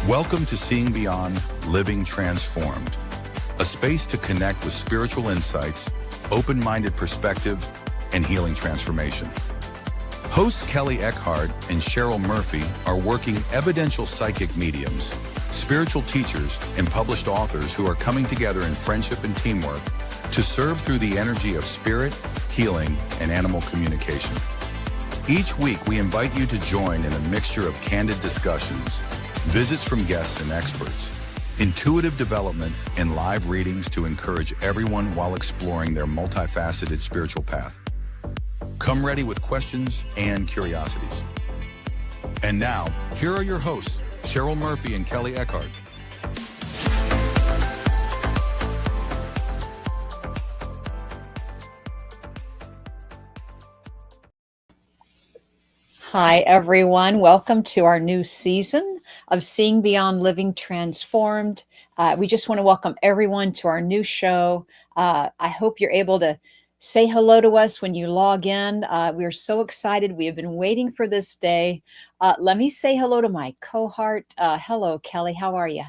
Welcome to Seeing Beyond, Living Transformed, a space to connect with spiritual insights, open-minded perspective, and healing transformation. Hosts Kelly Eckhardt and Cheryl Murphy are working evidential psychic mediums, spiritual teachers, and published authors who are coming together in friendship and teamwork to serve through the energy of spirit, healing, and animal communication. Each week, we invite you to join in a mixture of candid discussions, visits from guests and experts, intuitive development, and live readings to encourage everyone while exploring their multifaceted spiritual path. Come ready with questions and curiosities. And now, here are your hosts, Cheryl Murphy and Kelly Eckhardt. Hi, everyone. Welcome to our new season of Seeing Beyond, Living Transformed. We just want to welcome everyone to our new show. I hope you're able to say hello to us when you log in. We are so excited. We have been waiting for this day. Let me say hello to my cohort. Hello, Kelly. How are you?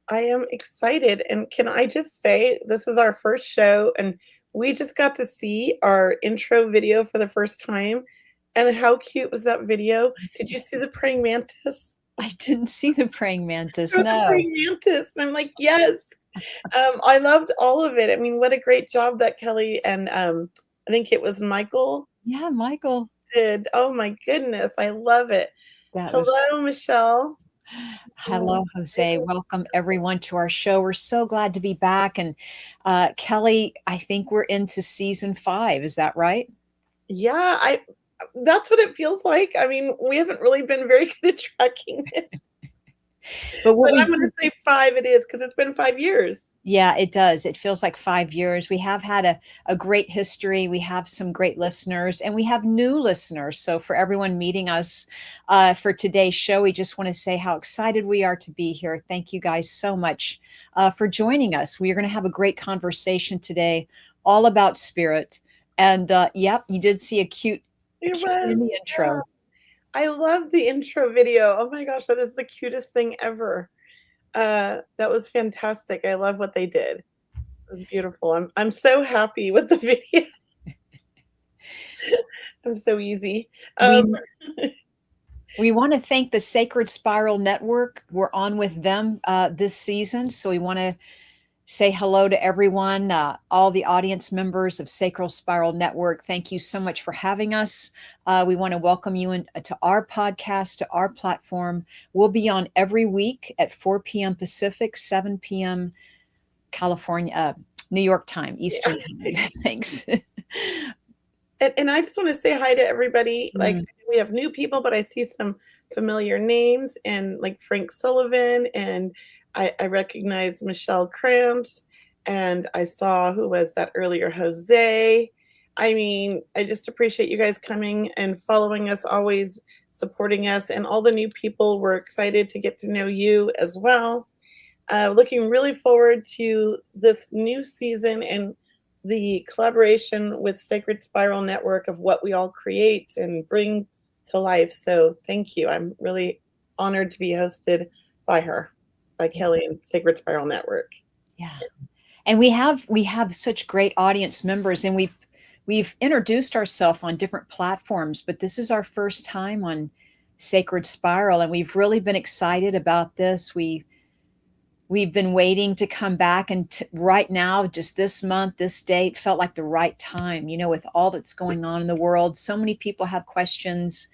I am excited. And can I just say, this is our first show, and we just got to see our intro video for the first time. And how cute was that video? Did you see the praying mantis? I didn't see the praying mantis, There was a no. praying mantis. And I'm like, yes. I loved all of it. I mean, what a great job that Kelly and I think it was Michael Yeah, Michael. did. Oh my goodness. I love it. That was Hello, Michelle. Hello, Jose. Welcome everyone to our show. We're so glad to be back. And Kelly, I think we're into season 5. Is that right? Yeah, that's what it feels like. I mean, we haven't really been very good at tracking it. But I'm going to say 5 it is, because it's been 5 years. Yeah, it does. It feels like 5 years. We have had a great history. We have some great listeners, and we have new listeners. So for everyone meeting us for today's show, we just want to say how excited we are to be here. Thank you guys so much for joining us. We are going to have a great conversation today, all about spirit. And yep, you did see a cute in the intro. Yeah. I love the intro video. Oh my gosh, that is the cutest thing ever. That was fantastic. I love what they did. It was beautiful. I'm so happy with the video. I'm so easy. We want to thank the Sacred Spiral Network. We're on with them this season, so we want to say hello to everyone, all the audience members of Sacred Spiral Network. Thank you so much for having us. We want to welcome you to our podcast, to our platform. We'll be on every week at 4 p.m. Pacific, 7 p.m. California, New York time, Eastern time. Thanks. And I just want to say hi to everybody. Like, we have new people, but I see some familiar names, and like Frank Sullivan, and I recognize Michelle Cramps, and I saw who was that earlier, Jose. I mean, I just appreciate you guys coming and following us, always supporting us, and all the new people. We're excited to get to know you as well. Looking really forward to this new season and the collaboration with Sacred Spiral Network of what we all create and bring to life. So thank you. I'm really honored to be hosted by her, by Kelly and Sacred Spiral Network. Yeah. And we have such great audience members, and we've introduced ourselves on different platforms, but this is our first time on Sacred Spiral, and we've really been excited about this. We've been waiting to come back, and right now, just this month, this date felt like the right time, with all that's going on in the world. So many people have questions.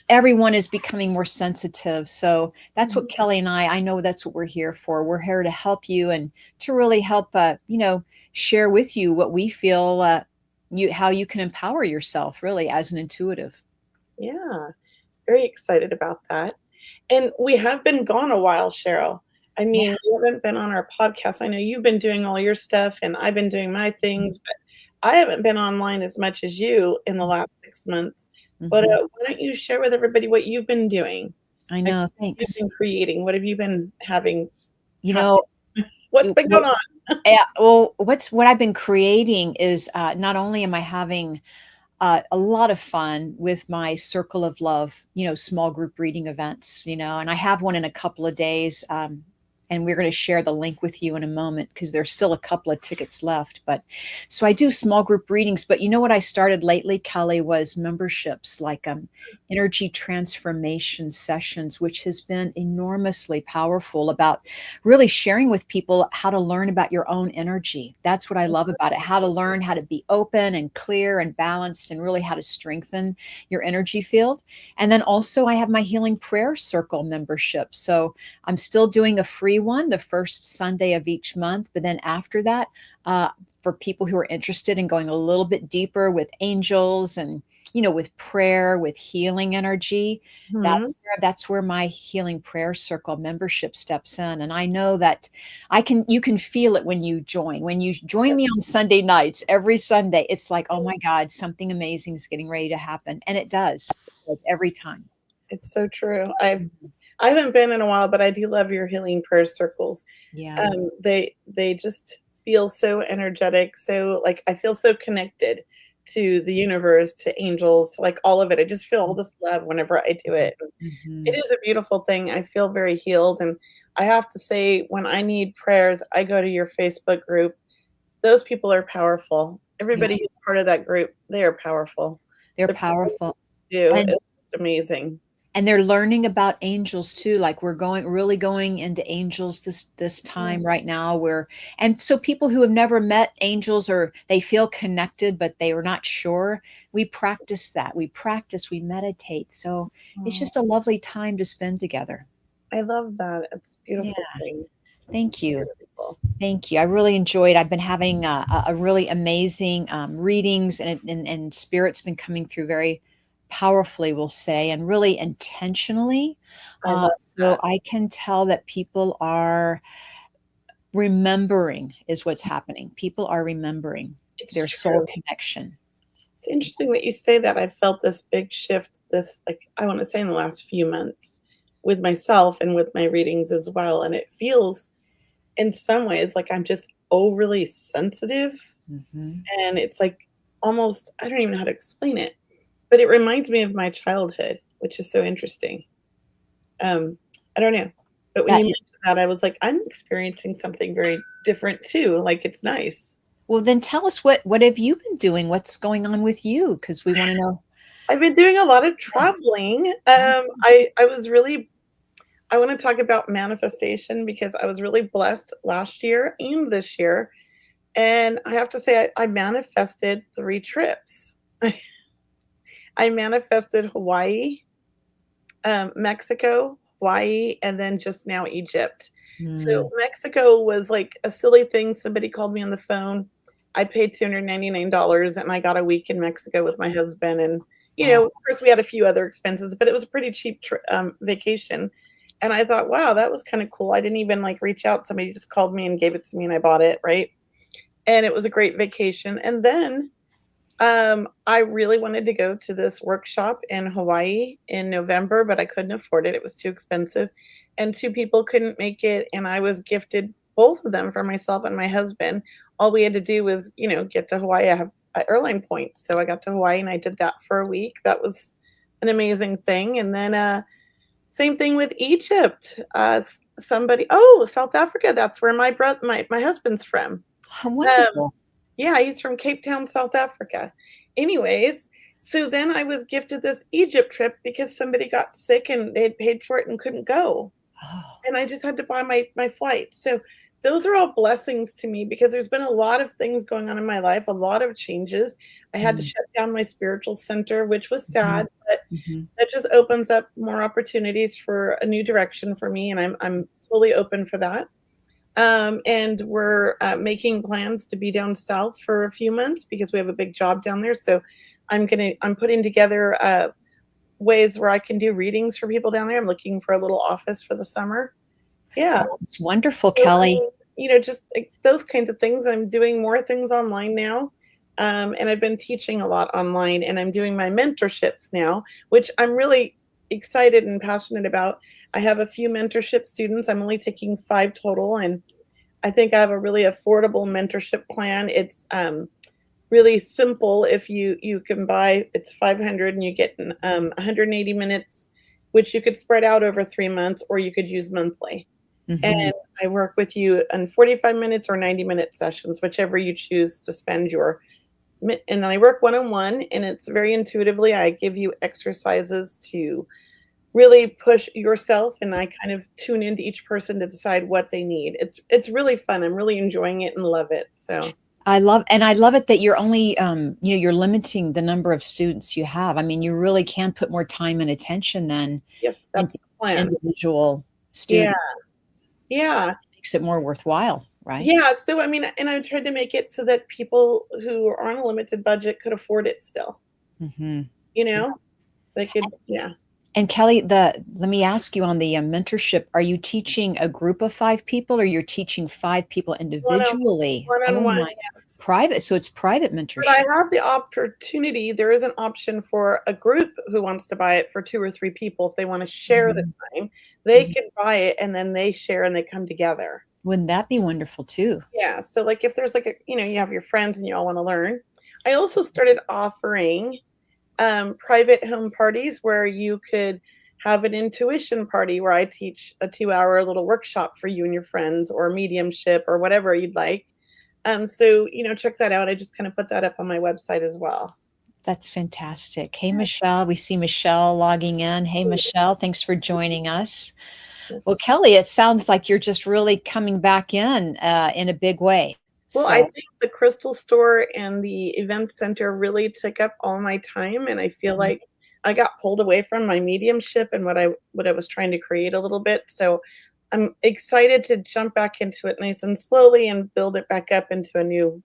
Everyone is becoming more sensitive. So that's what Kelly and I know that's what we're here for. We're here to help you and to really help, share with you what we feel, how you can empower yourself really as an intuitive. Yeah, very excited about that. And we have been gone a while, Cheryl. I mean, we haven't been on our podcast. I know you've been doing all your stuff and I've been doing my things, but I haven't been online as much as you in the last 6 months. But Mhm. why don't you share with everybody what you've been doing? I Like, know, what you've thanks. been creating? What have you been having You happen? know, What's been going on? yeah, well, what I've been creating is, not only am I having a lot of fun with my Circle of Love, small group reading events, and I have one in a couple of days. And we're going to share the link with you in a moment because there's still a couple of tickets left. But so I do small group readings. But you know what I started lately, Kelly, was memberships like energy transformation sessions, which has been enormously powerful about really sharing with people how to learn about your own energy. That's what I love about it, how to learn how to be open and clear and balanced and really how to strengthen your energy field. And then also I have my Healing Prayer Circle membership. So I'm still doing a free one the first Sunday of each month. But then after that, for people who are interested in going a little bit deeper with angels and with prayer, with healing energy, Mhm. that's where my Healing Prayer Circle membership steps in. And I know that you can feel it when you join. When you join me on Sunday nights, every Sunday, it's like, oh my God, something amazing is getting ready to happen. And it does. It does every time. It's so true. Mhm. I haven't been in a while, but I do love your healing prayer circles. Yeah. They just feel so energetic, so, like, I feel so connected to the universe, to angels, to, like, all of it. I just feel all this love whenever I do it. It Mhm. is a beautiful thing. I feel very healed, and I have to say, when I need prayers, I go to your Facebook group. Those people are powerful. Yeah, Everybody who's part of that group, they are powerful. they're The people powerful. do And is just amazing. they're learning about angels too. Like we're really going into angels this Yeah, time right now where and so people who have never met angels or they feel connected but they are not sure, we practice that. We meditate. So it's oh, just a lovely time to spend together. I love that. It's a Yeah. beautiful thing. Thank you. Beautiful. Thank you. I really enjoyed. I've been having a really amazing readings, and spirit's been coming through very powerfully, we'll say, and really intentionally. I love So that. I can tell that people are remembering is what's happening. People are remembering It's their soul true. connection. It's interesting that you say that. I felt this big shift, this, like, I wanna say in the last few months with myself and with my readings as well, and it feels in some ways like I'm just overly sensitive, Hmm. and it's like almost I don't even know how to explain it, but it reminds me of my childhood, which is so interesting. Um, I don't know, but when That you mentioned that, I was like, "I'm experiencing something very different too," like, it's nice. well, then tell us what have you been doing? What's going on with you? Because we want to know. I've been doing a lot of traveling. I was really I wanna talk about manifestation because I was really blessed last year and this year, and I have to say I manifested 3 trips. I manifested Hawaii, Mexico, Hawaii, and then just now Egypt. So Mm, Mexico was like a silly thing. Somebody called me on the phone. I paid $299 and I got a week in Mexico with my husband. And, wow. of course, we had a few other expenses, but it was a pretty cheap vacation. And I thought, wow, that was kind of cool. I didn't even like reach out. Somebody just called me and gave it to me and I bought it. Right. And it was a great vacation. And then I really wanted to go to this workshop in Hawaii in November, but I couldn't afford it. It was too expensive. And 2 people couldn't make it, and I was gifted both of them for myself and my husband. All we had to do was, get to Hawaii. I have airline points, so I got to Hawaii and I did that for a week. That was an amazing thing. And then same thing with Egypt. South Africa. That's where my husband's from. How Um, wonderful. yeah, he's from Cape Town, South Africa. Anyways, so then I was gifted this Egypt trip because somebody got sick and they had paid for it and couldn't go. Oh, And I just had to buy my flight. So those are all blessings to me because there's been a lot of things going on in my life, a lot of changes. I had to mm, shut down my spiritual center, which was mhm, sad, but mhm. that just opens up more opportunities for a new direction for me, and I'm totally open for that. And we're making plans to be down south for a few months because we have a big job down there. So I'm putting together ways where I can do readings for people down there. I'm looking for a little office for the summer. Yeah. It's wonderful, So, Kelly. just like those kinds of things. I'm doing more things online now. And I've been teaching a lot online, and I'm doing my mentorships now, which I'm really excited and passionate about. I have a few mentorship students. I'm only taking 5 total, and I think I have a really affordable mentorship plan. It's really simple. If you can buy, it's 500 and you get 180 minutes, which you could spread out over 3 months, or you could use monthly. Hmm. And I work with you in 45 minutes or 90-minute sessions, whichever you choose to spend your and then I work one-on-one, and it's very intuitively. I give you exercises to really push yourself, and I kind of tune into each person to decide what they need. It's really fun. I'm really enjoying it and love it. So I love it that you're only, you're limiting the number of students you have. I mean, you really can put more time and attention then yes, that's into the each plan. individual Yeah, student. So yeah, it makes it more worthwhile, right? yeah. So I mean, and I tried to make it so that people who are on a limited budget could afford it still. Hmm. You know, they could. Yeah, And Kelly, let me ask you on the mentorship, are you teaching a group of 5 people or you're teaching 5 people one on individually? one on Oh one. my, Yes. private. So it's private But I mentorship. have the opportunity, there is an option for a group who wants to buy it for 2 or 3 people if they wanna share the Mhm. time. They Mhm. can buy it and then they share and they come together. Wouldn't that be wonderful too? Yeah, so, like, if there's, like, you have your friends and you all wanna learn. I also started offering, private home parties where you could have an intuition party where I teach a 2-hour little workshop for you and your friends, or mediumship, or whatever you'd like. So, check that out. I just kinda put that up on my website as well. That's fantastic. Hey, Michelle, we see Michelle logging in. Hey, Michelle, thanks for joining us. Yes. Well, Kelly, it sounds like you're just really coming back in a big way. Well, I So, think the crystal store and the event center really took up all my time, and I feel mhm. like I got pulled away from my mediumship and what I was trying to create a little bit. So I'm excited to jump back into it nice and slowly and build it back up into a new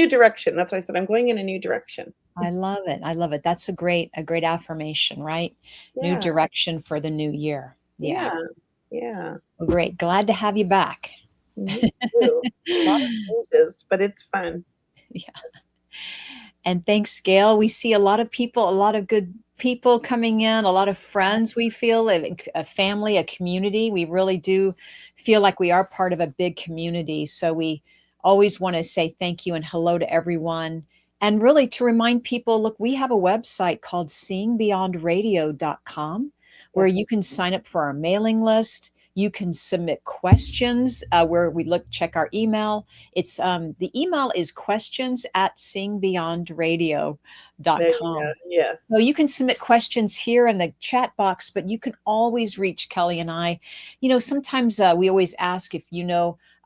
direction. That's why I said I'm going in a new direction. I love it. I love it. That's a great affirmation, right? New Yeah, direction for the new year. Yeah. yeah, yeah. Well, great. Glad to have you back. Me too. A lot of changes, but it's fun. Yeah. Yes. And thanks, Gail. We see a lot of people, a lot of good people coming in, a lot of friends we feel, a family, a community. We really do feel like we are part of a big community. So we always want to say thank you and hello to everyone. And really to remind people, look, we have a website called seeingbeyondradio.com where Yes. you can sign up for our mailing list. You can submit questions where we check our email. It's the email is There you go. questions@seeingbeyondradio.com. So Yes. you can submit questions here in the chat box, but you can always reach Kelly and I. Sometimes we always ask if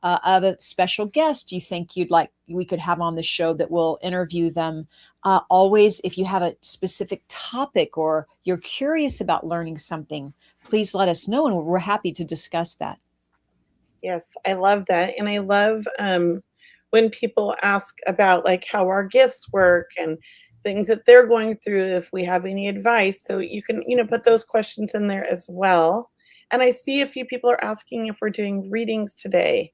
of a special guest you think you'd like we could have on the show that will interview them. Always, if you have a specific topic or you're curious about learning something, please let us know, and we're happy to discuss that. Yes, I love that, and I love, when people ask about, like, how our gifts work and things that they're going through, if we have any advice, so you can, put those questions in there as well, and I see a few people are asking if we're doing readings today.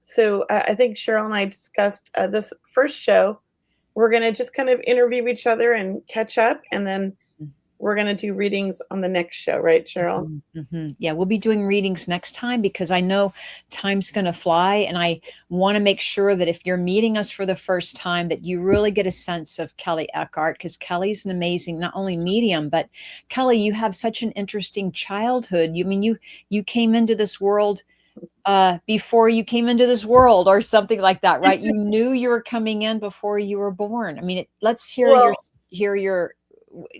So, I think Cheryl and I discussed, this first show, we're gonna just kind of interview each other and catch up, and then we're gonna do readings on the next show, right, Cheryl? Mhm, mhm. Yeah, we'll be doing readings next time because I know time's going to fly, and I want to make sure that if you're meeting us for the first time, that you really get a sense of Kelly Eckhardt, because Kelly's an amazing not only medium, but Kelly, you have such an interesting childhood. You came into this world before you came into this world, or something like that, right? You knew you were coming in before you were born. I mean, let's Well, hear your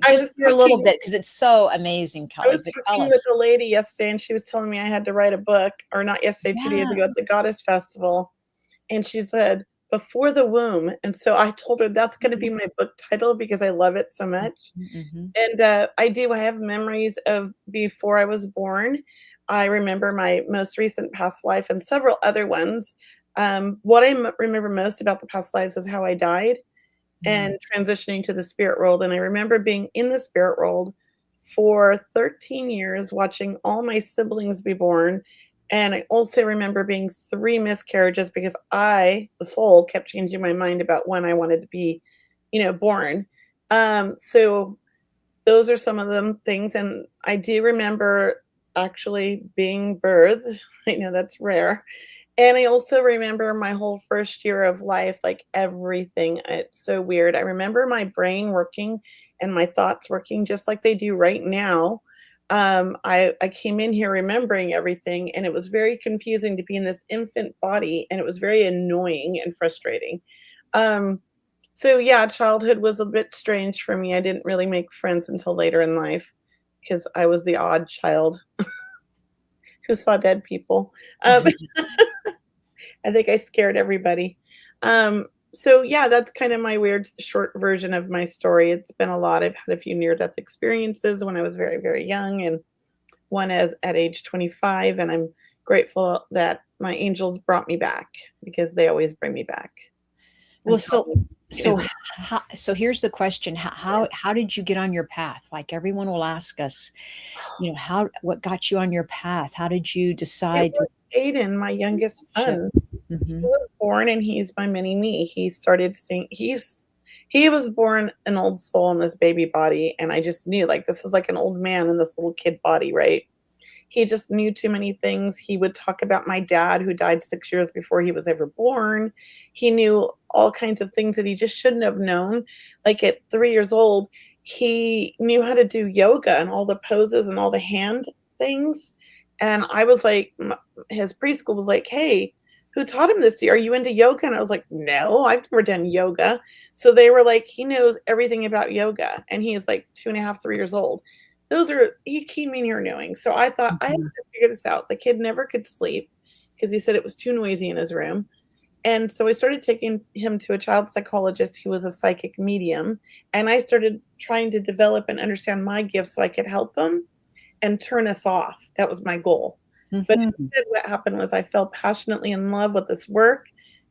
I just was hear a little talking bit because it's so amazing, I Kelly. was But tell talking with us. a lady yesterday, and she was telling me I had to write a book, or not yesterday, 2 days Yeah. ago at the Goddess Festival, and she said, "Before the womb," and so I told her that's gonna be my book title because I love it so much, Mhm. and, I have memories of before I was born. I remember my most recent past life and several other ones. What I remember most about the past lives is how I died Mm. and transitioning to the spirit world. And I remember being in the spirit world for 13 years, watching all my siblings be born And I also remember being 3 miscarriages because I, the soul, kept changing my mind about when I wanted to be, born. So those are some of them things, and I do remember actually being birthed. I know that's rare. And I also remember my whole first year of life, like everything. It's so weird. I remember my brain working and my thoughts working just like they do right now. I came in here remembering everything, and it was very confusing to be in this infant body, and it was very annoying and frustrating. Um, so yeah, childhood was a bit strange for me. I didn't really make friends until later in life because I was the odd child who saw dead people. Um, I think I scared everybody. So yeah, that's kind of my weird short version of my story. It's been a lot. I've had a few near death experiences when I was very, very young, and one as at age 25. And I'm grateful that my angels brought me back because they always bring me back. Well, And tell so me, so so here's the question. How did you get on your path? Like everyone will ask us, how what got you on your path? How did you it decide to was Aiden, my youngest ship? son. He Hmm. was born and he's my mini me. He started seeing he was born an old soul in this baby body, and I just knew like this is like an old man in this little kid body, right? He just knew too many things. He would talk about my dad who died 6 years before he was ever born. He knew all kinds of things that he just shouldn't have known. Like at 3 years old, he knew how to do yoga and all the poses and all the hand things. And I was like, his preschool was like, "Hey, who taught him this to you? Are you into yoga?" And I was like, "No, I've never done yoga." So they were like, "He knows everything about yoga." And he is like 2.5, 3 years old. Those are he came in here knowing. So I thought, I have Hmm. to figure this out. The kid never could sleep because he said it was too noisy in his room. And so I started taking him to a child psychologist who was a psychic medium. And I started trying to develop and understand my gifts so I could help him and turn us off. That was my goal. But Hmm. instead, what happened was I fell passionately in love with this work.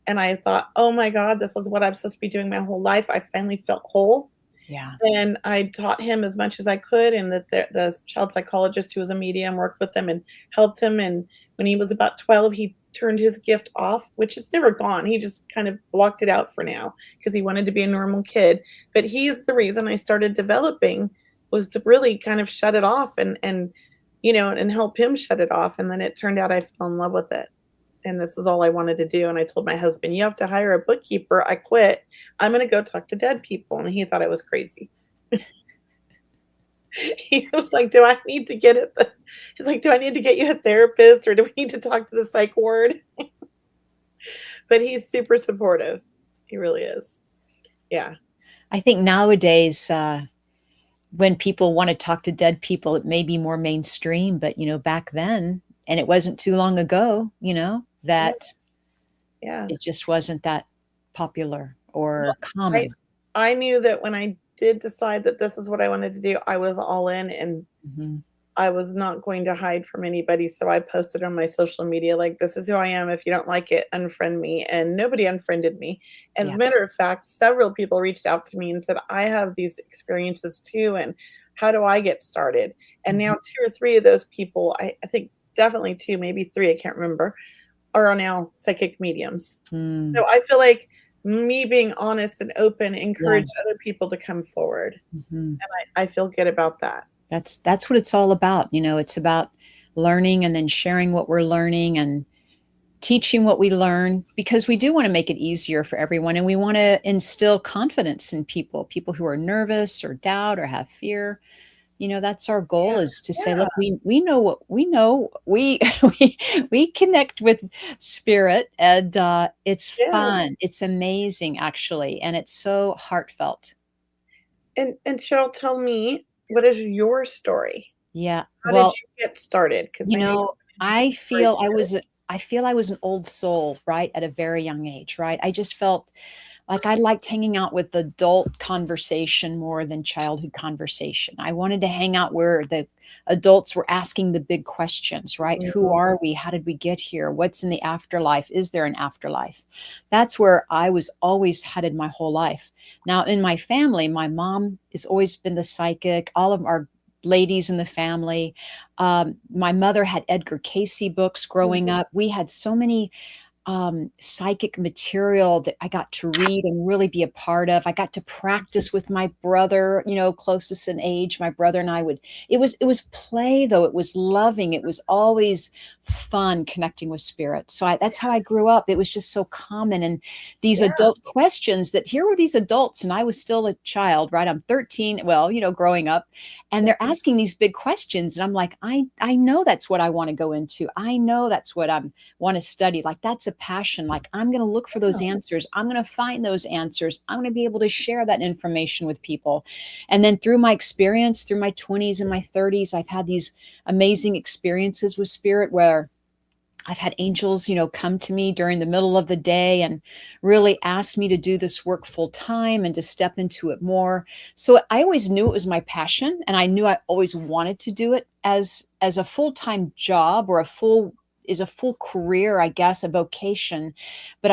And I thought, oh my God, this is what I'm supposed to be doing my whole life. I finally felt whole. Yeah. And I taught him as much as I could, and the child psychologist who was a medium worked with him and helped him, and when he was about 12, he turned his gift off, which is never gone. He just kind of blocked it out for now because he wanted to be a normal kid. But he's the reason I started developing was to really kind of shut it off and help him shut it off, and then it turned out I fell in love with it. And this is all I wanted to do, and I told my husband, "You have to hire a bookkeeper." I quit. I'm gonna go talk to dead people, and he thought I was crazy. He was like, "Do I need to get it?" He's like, "Do I need to get you a therapist, or do we need to talk to the psych ward?" But he's super supportive. He really is. Yeah. I think nowadays, when people want to talk to dead people, it may be more mainstream, but back then, and it wasn't too long ago, Yeah. that Yeah. it just wasn't that popular Well, or I common. I knew that when I did decide that this is what I wanted to do, I was all in, and Hmm. I was not going to hide from anybody, so I posted on my social media, like, "This is who I am. If you don't like it, unfriend me," and nobody unfriended me. And as Yeah. a matter of fact, several people reached out to me and said, "I have these experiences too, and how do I get started?" And Mhm. now 2 or 3 of those people, I think definitely 2, maybe 3, I can't remember, are now psychic mediums. Mm. So I feel like me being honest and open Yeah. encouraged other people to come forward, Mhm. and I feel good about that. That's what it's all about. It's about learning and then sharing what we're learning and teaching what we learn because we do want to make it easier for everyone and we want to instill confidence in people who are nervous or doubt or have fear. That's our Yeah, goal is to say, yeah, look, we know what we know. We we connect with spirit and it's yeah. fun. It's amazing actually, and it's so heartfelt. And Cheryl, tell me, what is your story? Yeah. How did Well, you get started? Because I know you have an interesting I story feel too. I feel I was an old soul, right, at a very young age, right? I just felt like I liked hanging out with adult conversation more than childhood conversation. I wanted to hang out where the adults were asking the big questions, right? Who Mhm. are we? How did we get here? What's in the afterlife? Is there an afterlife? That's where I was always headed my whole life. Now, in my family, my mom has always been the psychic. All of our ladies in the family. My mother had Edgar Cayce books growing up. We had so many psychic material that I got to read and really be a part of. I got to practice with my brother, closest in age. My brother and I it was play though. It was loving. It was always fun connecting with spirit. So that's how I grew up. It was just so common. And these Yeah. adult questions that here were these adults and I was still a child, right? I'm 13, well, growing up, and they're asking these big questions. And I'm like, I know that's what I want to go into. I know that's what I'm want to study. Like that's a passion. Like I'm going to look for those answers. I'm going to find those answers. I'm going to be able to share that information with people. And then through my experience, through my 20s and my 30s, I've had these amazing experiences with spirit where I've had angels, come to me during the middle of the day and really ask me to do this work full time and to step into it more. So I always knew it was my passion, and I knew I always wanted to do it as a full-time job, or a full career, I guess, a vocation, but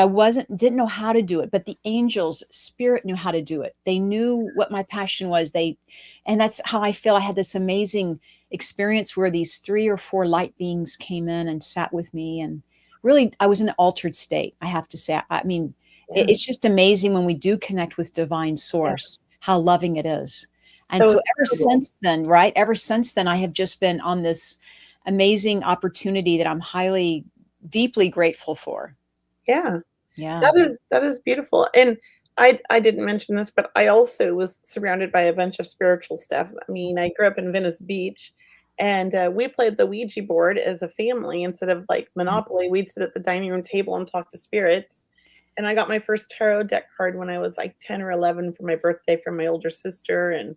didn't know how to do it. But the angels, spirit knew how to do it. They knew what my passion was. And that's how I feel. I had this amazing experience where these 3 or 4 light beings came in and sat with me, and really I was in an altered state, I have to say. I mean, it's just amazing when we do connect with divine source, how loving it is. And so ever since then, right? Ever since then, I have just been on this amazing opportunity that I'm deeply grateful for. Yeah. Yeah. That is beautiful. And I didn't mention this, but I also was surrounded by a bunch of spiritual stuff. I mean, I grew up in Venice Beach, and we played the Ouija board as a family. Instead of like Monopoly, we'd sit at the dining room table and talk to spirits. And I got my first tarot deck card when I was like 10 or 11 for my birthday from my older sister. And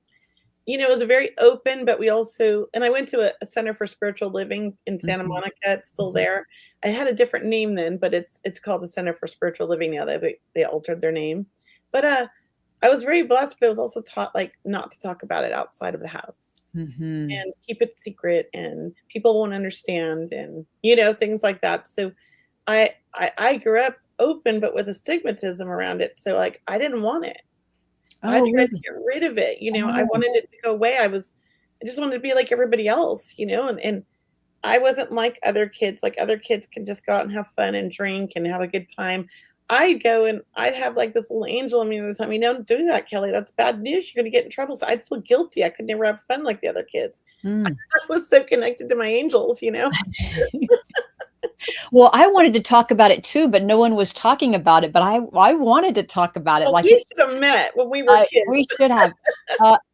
it was very open, but and I went to a Center for Spiritual Living in Santa Monica. It's still there. I had a different name then, but it's called the Center for Spiritual Living now. They altered their name. But I was very blessed, but I was also taught like not to talk about it outside of the house and keep it secret, and people won't understand, and things like that. So I grew up open, but with a stigmatism around it. So like I didn't want it. I tried to get rid of it. I wanted it to go away. I just wanted to be like everybody else, and I wasn't like other kids. Like other kids can just go out and have fun and drink and have a good time. I'd go and I'd have like this little angel in me and tell me, "Don't do that, Kelly. That's bad news. You're going to get in trouble." So I'd feel guilty. I could never have fun like the other kids. I was so connected to my angels, Well, I wanted to talk about it too, but no one was talking about it. But I wanted to talk about it. Well, like we should have met when we were kids. We should have. But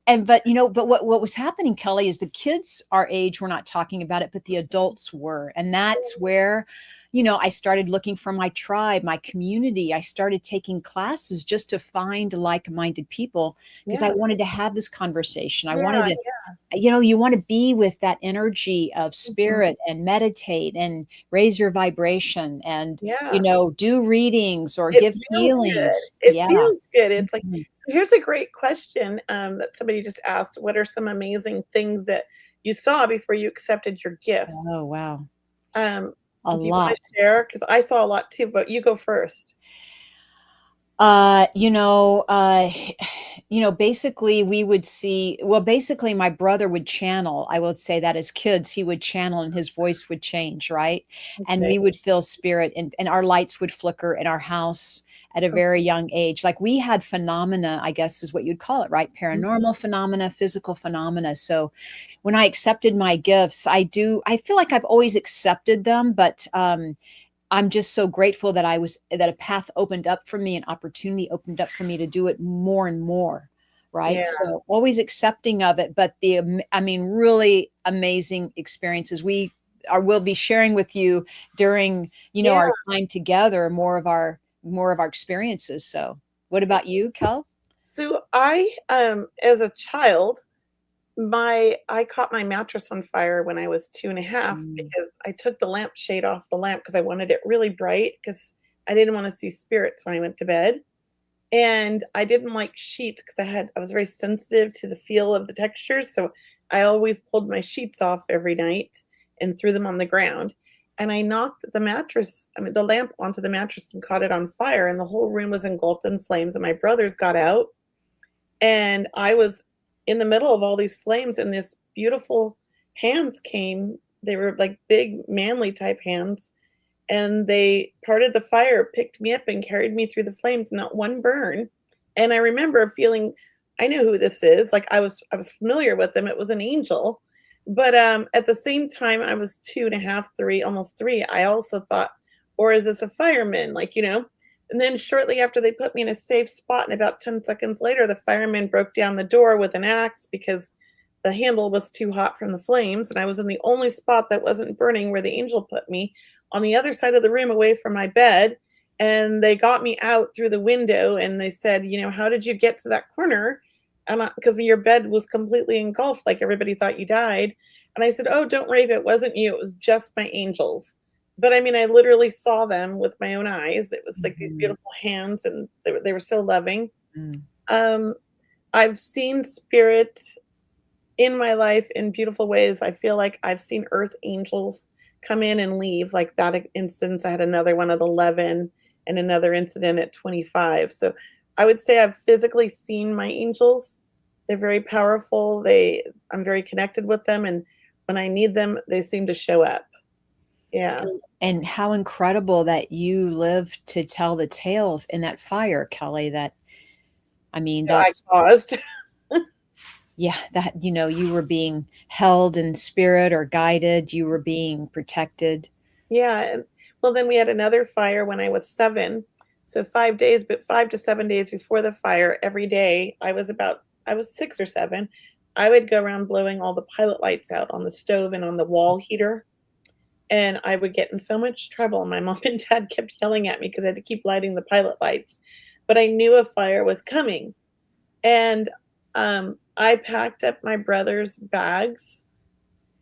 what was happening, Kelly, is the kids our age were not talking about it, but the adults were, and that's where. I started looking for my tribe, my community. I started taking classes just to find like-minded people because I wanted to have this conversation. I wanted to, you want to be with that energy of spirit and meditate and raise your vibration and, do readings or give healings. Good. It feels good. It's like, so here's a great question that somebody just asked. What are some amazing things that you saw before you accepted your gifts? Oh, wow. Do you want to share? Because I saw a lot too, but you go first. Basically we would see, basically my brother would channel. I would say that as kids, he would channel and his voice would change, right? Okay. And we would feel spirit and our lights would flicker in our house at a very young age. Like we had phenomena, I guess is what you'd call it, right? Paranormal phenomena, physical phenomena. So when I accepted my gifts, I feel like I've always accepted them, but I'm just so grateful that that a path opened up for me, an opportunity opened up for me to do it more and more. Right. Yeah. So always accepting of it, but really amazing experiences. We'll be sharing with you during, our time together, more of our experiences. So what about you, Kel? So I, as a child, I caught my mattress on fire when I was 2.5 because I took the lampshade off the lamp because I wanted it really bright because I didn't want to see spirits when I went to bed. And I didn't like sheets because I was very sensitive to the feel of the textures. So I always pulled my sheets off every night and threw them on the ground. And I knocked the lamp onto the mattress and caught it on fire. And the whole room was engulfed in flames. And my brothers got out. And I was in the middle of all these flames in this beautiful hands came. They were like big, manly type hands. And they parted the fire, picked me up, and carried me through the flames, not one burn. And I remember feeling, I knew who this is. Like I was familiar with them. It was an angel. But at the same time, I was 2.5, 3, almost 3. I also thought, or is this a fireman? Like, And then shortly after they put me in a safe spot, and about 10 seconds later, the fireman broke down the door with an axe because the handle was too hot from the flames. And I was in the only spot that wasn't burning where the angel put me, on the other side of the room away from my bed. And they got me out through the window and they said, how did you get to that corner? And because your bed was completely engulfed, like everybody thought you died. And I said, oh, don't rave, it wasn't you. It was just my angels. But I mean, I literally saw them with my own eyes. It was like these beautiful hands, and they were so loving. I've seen spirit in my life in beautiful ways. I feel like I've seen earth angels come in and leave. Like that instance, I had another one at 11 and another incident at 25. So I would say I've physically seen my angels. They're very powerful. I'm very connected with them. And when I need them, they seem to show up. Yeah. And how incredible that you lived to tell the tale in that fire, Kelly. That, I mean, that's I caused. Yeah, that, you were being held in spirit or guided, you were being protected. Yeah. Well, then we had another fire when I was 7. So 5 days, but 5 to 7 days before the fire, every day, I was 6 or 7. I would go around blowing all the pilot lights out on the stove and on the wall heater. And I would get in so much trouble. My mom and dad kept yelling at me because I had to keep lighting the pilot lights. But I knew a fire was coming. And I packed up my brother's bags.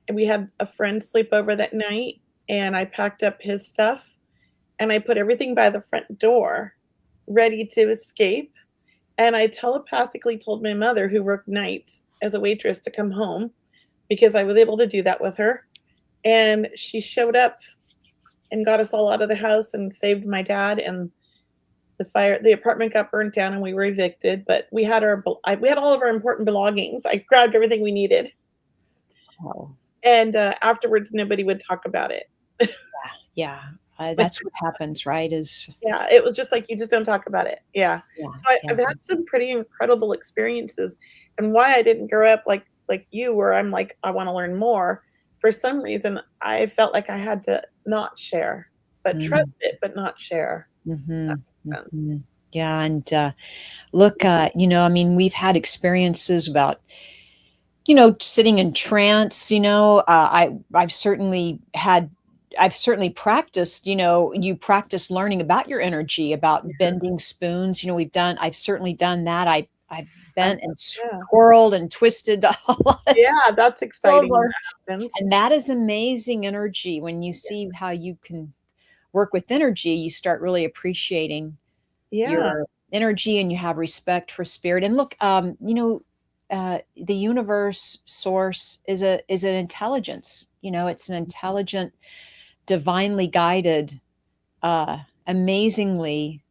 And we had a friend sleep over that night. And I packed up his stuff. And I put everything by the front door, ready to escape. And I telepathically told my mother, who worked nights as a waitress, to come home, because I was able to do that with her. And she showed up and got us all out of the house and saved my dad. And the apartment got burnt down and we were evicted, but we had all of our important belongings. I grabbed everything we needed. Oh. And afterwards, nobody would talk about it. Yeah. That's what happens, right? Yeah, it was just like, you just don't talk about it. Yeah. So I've had some pretty incredible experiences. And why I didn't grow up like you, where I'm like, I want to learn more. For some reason, I felt like I had to not share, but trust it, but not share. Yeah. And look, I mean, we've had experiences about, sitting in trance. I've certainly practiced, you practice learning about your energy, about bending spoons. I've certainly done that. I've bent and swirled and twisted. Yeah, that's exciting. And that is amazing energy. When you see how you can work with energy, you start really appreciating your energy, and you have respect for spirit. And look, the universe source is an intelligence. It's an intelligent, divinely guided, amazingly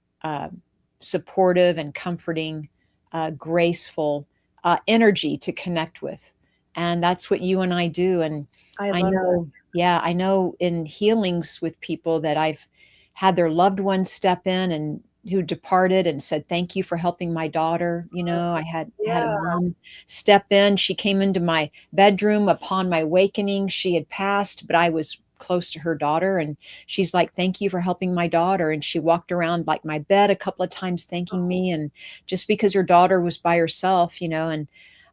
supportive and comforting, graceful energy to connect with. And that's what you and I do. And I know, I know in healings with people that I've had their loved ones step in and who departed and said, thank you for helping my daughter. I had a mom step in. She came into my bedroom upon my awakening. She had passed, but I was close to her daughter. And she's like, thank you for helping my daughter. And she walked around like my bed a couple of times, thanking me. And just because her daughter was by herself, and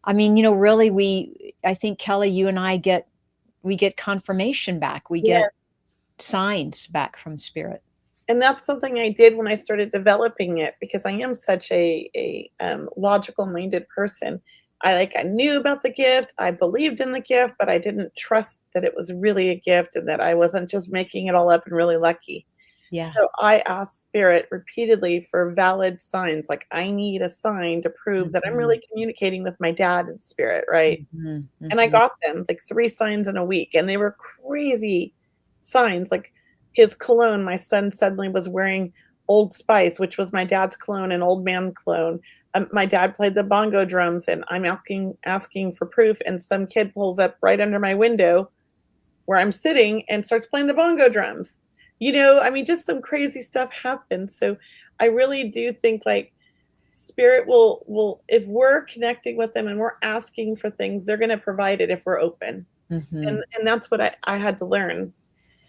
I mean, really, I think, Kelly, you and I get confirmation back. We get signs back from spirit. And that's something I did when I started developing it, because I am such a logical minded person. I knew about the gift. I believed in the gift, but I didn't trust that it was really a gift and that I wasn't just making it all up and really lucky. Yeah. So I asked spirit repeatedly for valid signs. Like, I need a sign to prove that I'm really communicating with my dad in spirit. Right. And I got them, like 3 signs in a week, and they were crazy signs. Like his cologne, my son suddenly was wearing Old Spice, which was my dad's cologne, an old man cologne. my dad played the bongo drums, and I'm asking for proof, and some kid pulls up right under my window where I'm sitting and starts playing the bongo drums. I mean, just some crazy stuff happens. So I really do think like spirit will if we're connecting with them and we're asking for things, they're going to provide it if we're open. Mm-hmm. And that's what I had to learn.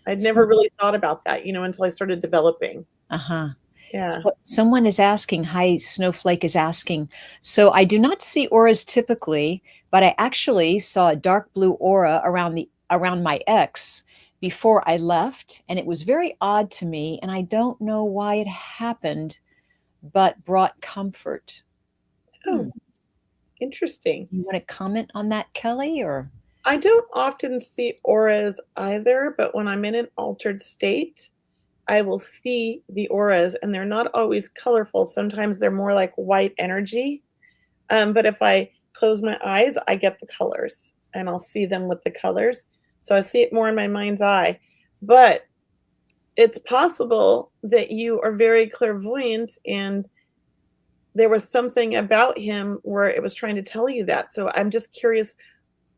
I'd never So, really thought about that, until I started developing. uh-huh. Yeah. So someone is asking, hi, Snowflake is asking. So I do not see auras typically, but I actually saw a dark blue aura around my ex before I left, and it was very odd to me, and I don't know why it happened, but brought comfort. Oh, interesting. You want to comment on that, Kelly, or? I don't often see auras either, but when I'm in an altered state, I will see the auras, and they're not always colorful. Sometimes they're more like white energy. But if I close my eyes, I get the colors, and I'll see them with the colors. So I see it more in my mind's eye. But it's possible that you are very clairvoyant, and there was something about him where it was trying to tell you that. So I'm just curious,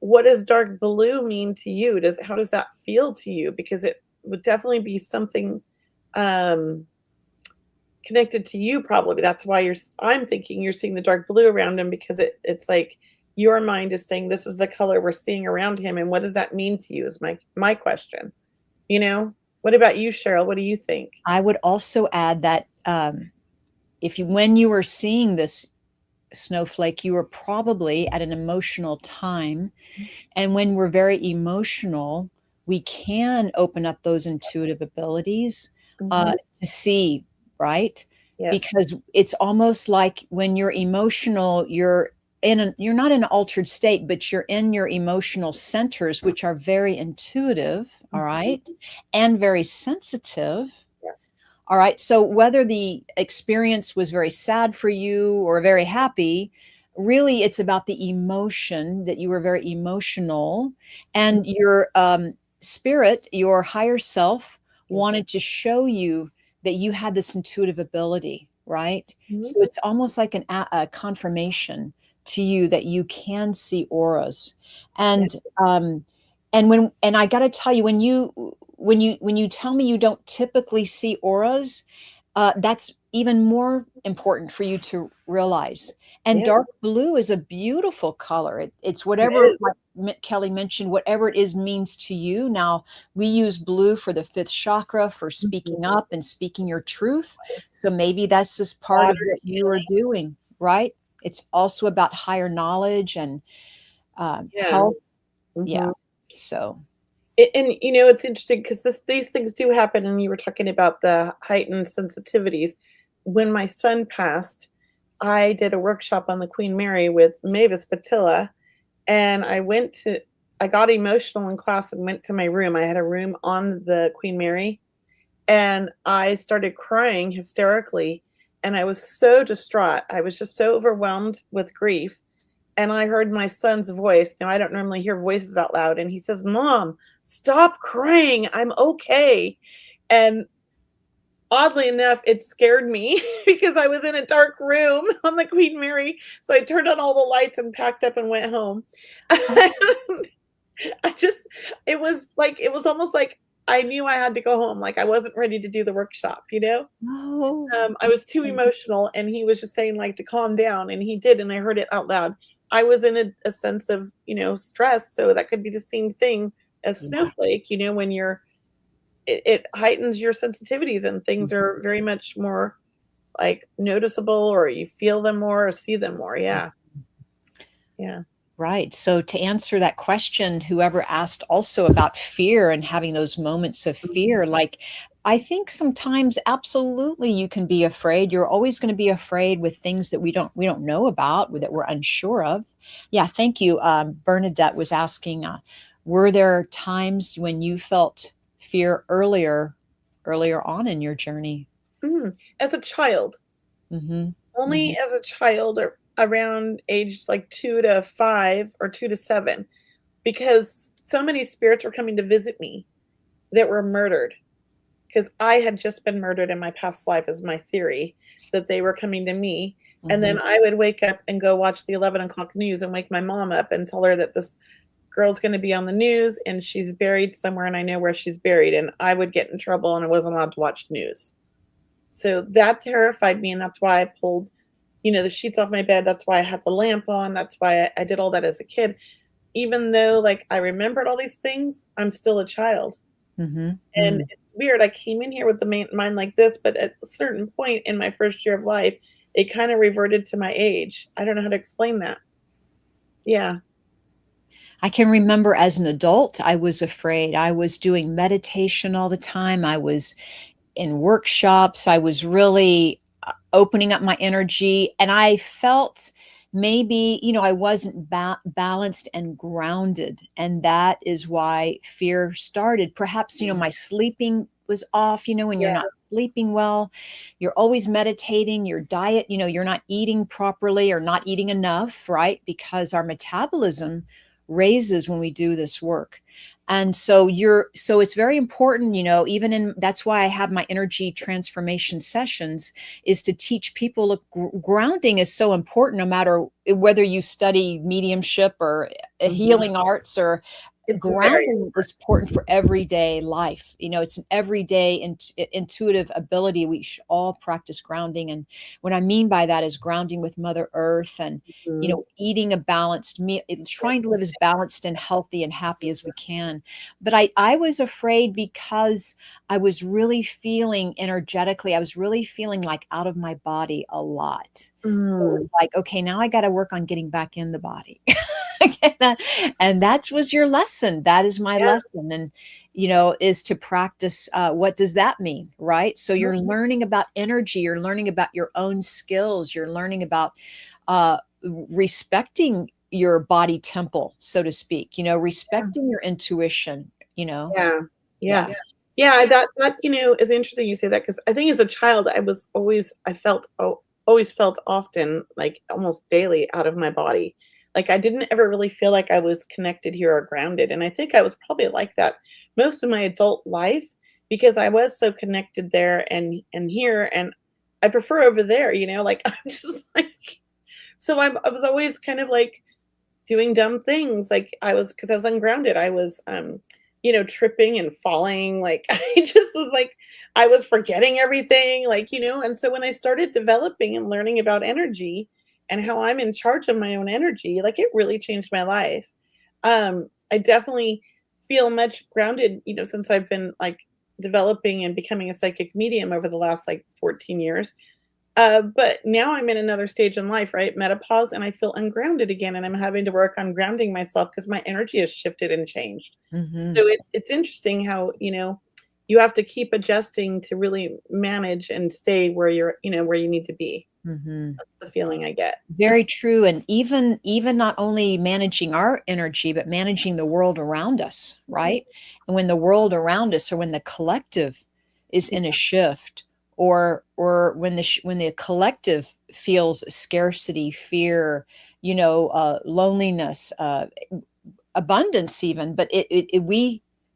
what does dark blue mean to you? How does that feel to you? Because it would definitely be something connected to you, probably. That's why I'm thinking you're seeing the dark blue around him, because it's like your mind is saying this is the color we're seeing around him, and what does that mean to you is my question. What about you, Cheryl? What do you think? I would also add that when you were seeing this Snowflake, you were probably at an emotional time. And when we're very emotional, we can open up those intuitive abilities to see, right? Yes. Because it's almost like when you're emotional, you're not in an altered state, but you're in your emotional centers, which are very intuitive, all right, and very sensitive. All right. So whether the experience was very sad for you or very happy, really it's about the emotion, that you were very emotional, and your spirit, your higher self, wanted to show you that you had this intuitive ability, right? So it's almost like a confirmation to you that you can see auras. And and I got to tell you, when you tell me you don't typically see auras, that's even more important for you to realize. And dark blue is a beautiful color. It's whatever, like Kelly mentioned, whatever it is means to you. Now, we use blue for the fifth chakra, for speaking up and speaking your truth. So maybe that's just part of what you are doing, right? It's also about higher knowledge and health. Yeah. So. And it's interesting because these things do happen, and you were talking about the heightened sensitivities. When my son passed, I did a workshop on the Queen Mary with Mavis Patilla, and I got emotional in class and went to my room. I had a room on the Queen Mary, and I started crying hysterically, and I was so distraught. I was just so overwhelmed with grief. And I heard my son's voice. Now, I don't normally hear voices out loud. And he says, "Mom, stop crying. I'm okay." And oddly enough, it scared me because I was in a dark room on the Queen Mary. So I turned on all the lights and packed up and went home. It was almost like I knew I had to go home. Like I wasn't ready to do the workshop, Oh. I was too emotional, and he was just saying like to calm down, and he did. And I heard it out loud. I was in a sense of, stress. So that could be the same thing as Snowflake, when it heightens your sensitivities, and things are very much more like noticeable, or you feel them more or see them more. Yeah. Yeah. Right. So to answer that question, whoever asked also about fear and having those moments of fear, like I think sometimes absolutely you can be afraid. You're always going to be afraid with things that we don't know about, that we're unsure of. Yeah, thank you. Bernadette was asking, were there times when you felt fear earlier on in your journey? As a child, only as a child, or around age like 2 to 5 or 2 to 7, because so many spirits were coming to visit me that were murdered, because I had just been murdered in my past life, is my theory, that they were coming to me. And then I would wake up and go watch the 11 o'clock news and wake my mom up and tell her that this girl's going to be on the news and she's buried somewhere and I know where she's buried. And I would get in trouble and I wasn't allowed to watch news. So that terrified me. And that's why I pulled, the sheets off my bed. That's why I had the lamp on. That's why I did all that as a kid. Even though like I remembered all these things, I'm still a child. And it's weird. I came in here with the mind like this, but at a certain point in my first year of life, it kind of reverted to my age. I don't know how to explain that. Yeah. I can remember as an adult, I was afraid. I was doing meditation all the time. I was in workshops. I was really opening up my energy. And I felt maybe, I wasn't balanced and grounded. And that is why fear started. Perhaps, my sleeping was off, when you're not sleeping well, you're always meditating, your diet, you're not eating properly or not eating enough, right? Because our metabolism raises when we do this work. And so it's very important, that's why I have my energy transformation sessions, is to teach people, look, grounding is so important, no matter whether you study mediumship or healing arts, or grounding is important for everyday life. It's an everyday intuitive ability. We should all practice grounding. And what I mean by that is grounding with Mother Earth and, eating a balanced meal, trying to live as balanced and healthy and happy as we can. But I was afraid because I was really feeling energetically, I was really feeling like out of my body a lot. So it was like, okay, now I got to work on getting back in the body. And that was your lesson. That is my lesson. And, is to practice. What does that mean? Right. So you're learning about energy. You're learning about your own skills. You're learning about respecting your body temple, so to speak, respecting your intuition, Yeah. That, is interesting you say that, because I think as a child, I felt often, like almost daily, out of my body. Like I didn't ever really feel like I was connected here or grounded. And I think I was probably like that most of my adult life, because I was so connected there and here, and I prefer over there, like I'm just like, so I was always kind of like doing dumb things. Like because I was ungrounded. I was, tripping and falling. Like I just was like, I was forgetting everything, like, and so when I started developing and learning about energy and how I'm in charge of my own energy, like it really changed my life. I definitely feel much grounded, since I've been like developing and becoming a psychic medium over the last like 14 years. But now I'm in another stage in life, right? Menopause, and I feel ungrounded again, and I'm having to work on grounding myself because my energy has shifted and changed. So it's interesting how, you have to keep adjusting to really manage and stay where where you need to be. That's the feeling I get. Very true. And even not only managing our energy, but managing the world around us, right? And when the world around us, or when the collective is in a shift, or when the collective feels scarcity, fear, loneliness, abundance even, but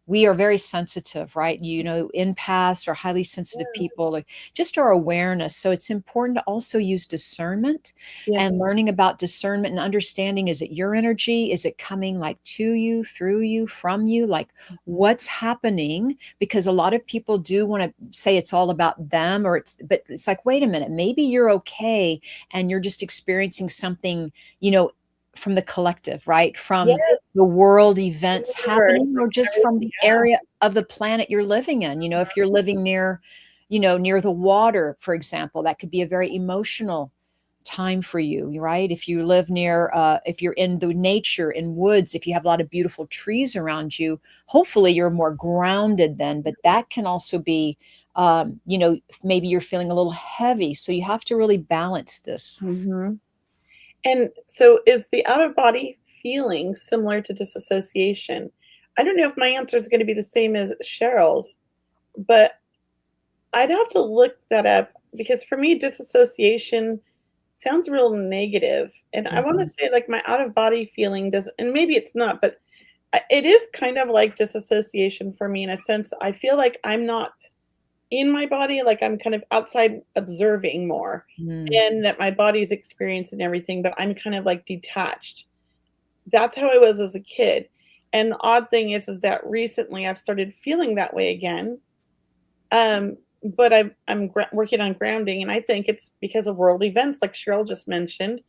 we are very sensitive, right? Empaths or highly sensitive people, like just our awareness. So it's important to also use discernment and learning about discernment and understanding, is it your energy? Is it coming like to you, through you, from you? Like what's happening? Because a lot of people do want to say it's all about them, but it's like, wait a minute, maybe you're okay and you're just experiencing something, from the collective, right? From the world events happening, or just from the area of the planet you're living in. If you're living near, near the water, for example, that could be a very emotional time for you, right? If you live near, if you're in the nature, in woods, if you have a lot of beautiful trees around you, hopefully you're more grounded then. But that can also be, maybe you're feeling a little heavy. So you have to really balance this. And so is the out of body feeling similar to disassociation? I don't know if my answer is going to be the same as Cheryl's, but I'd have to look that up, because for me, disassociation sounds real negative. And I want to say like my out of body feeling does, and maybe it's not, but it is kind of like disassociation for me in a sense. I feel like I'm not in my body, like I'm kind of outside observing more, Mm. and that my body's experiencing everything, but I'm kind of like detached. That's how I was as a kid. And the odd thing is that recently I've started feeling that way again. But I'm working on grounding, and I think it's because of world events, like Cheryl just mentioned.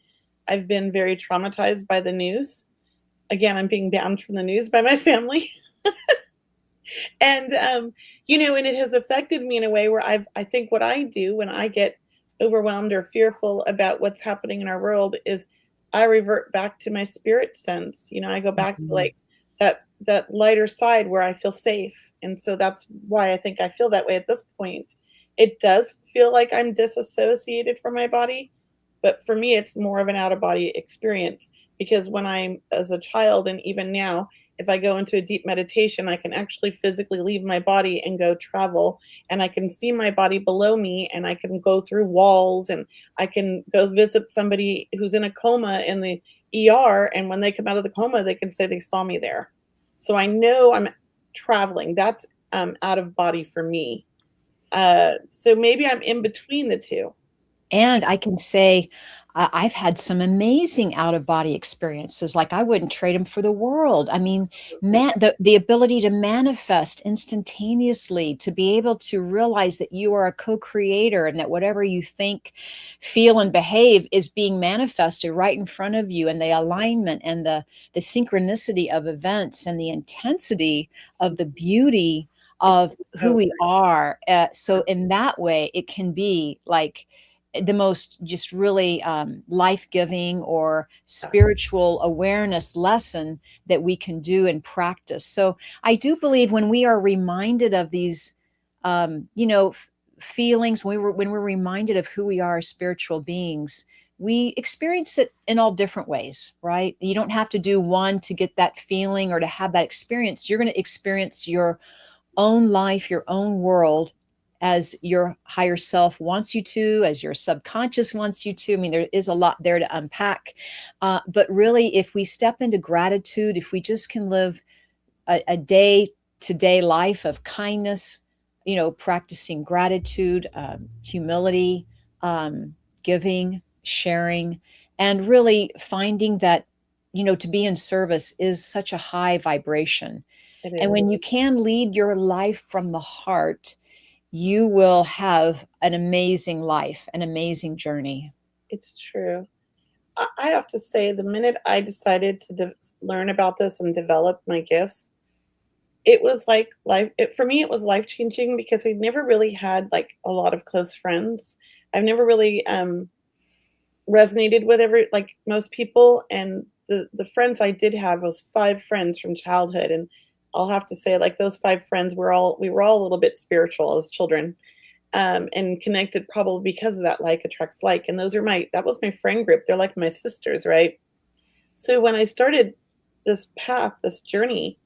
I've been very traumatized by the news. Again, I'm being banned from the news by my family. And and it has affected me in a way where I think what I do when I get overwhelmed or fearful about what's happening in our world is I revert back to my spirit sense. I go back to Mhm. like that lighter side where I feel safe. And so that's why I think I feel that way at this point. It does feel like I'm disassociated from my body, but for me it's more of an out of body experience because when I'm as a child and even now, if I go into a deep meditation, I can actually physically leave my body and go travel, and I can see my body below me, and I can go through walls, and I can go visit somebody who's in a coma in the ER. And when they come out of the coma, they can say they saw me there. So I know I'm traveling. That's out of body for me. So maybe I'm in between the two. And I can say I've had some amazing out of body experiences. Like I wouldn't trade them for the world. I mean, the ability to manifest instantaneously, to be able to realize that you are a co-creator and that whatever you think, feel, and behave is being manifested right in front of you, and the alignment and the synchronicity of events and the intensity of the beauty It's of who so we are. So in that way, it can be like the most just really life-giving or spiritual awareness lesson that we can do and practice. So I do believe when we are reminded of these, feelings, when we're reminded of who we are as spiritual beings, we experience it in all different ways, right? You don't have to do one to get that feeling or to have that experience. You're going to experience your own life, your own world as your higher self wants you to, as your subconscious wants you to. I mean, there is a lot there to unpack. But really, if we step into gratitude, if we just can live a day to day life of kindness, practicing gratitude, humility, giving, sharing, and really finding that, to be in service is such a high vibration. it And is. when you can lead your life from the heart, you will have an amazing life, an amazing journey. It's true. I have to say, the minute I decided to learn about this and develop my gifts, it was like life. For me, it was life changing because I never really had like a lot of close friends. I've never really resonated with like most people, and the friends I did have was 5 friends from childhood, and I'll have to say, like those 5 friends, we were all a little bit spiritual as children, and connected probably because of that like attracts like. And that was my friend group. They're like my sisters, right? So when I started this path, this journey,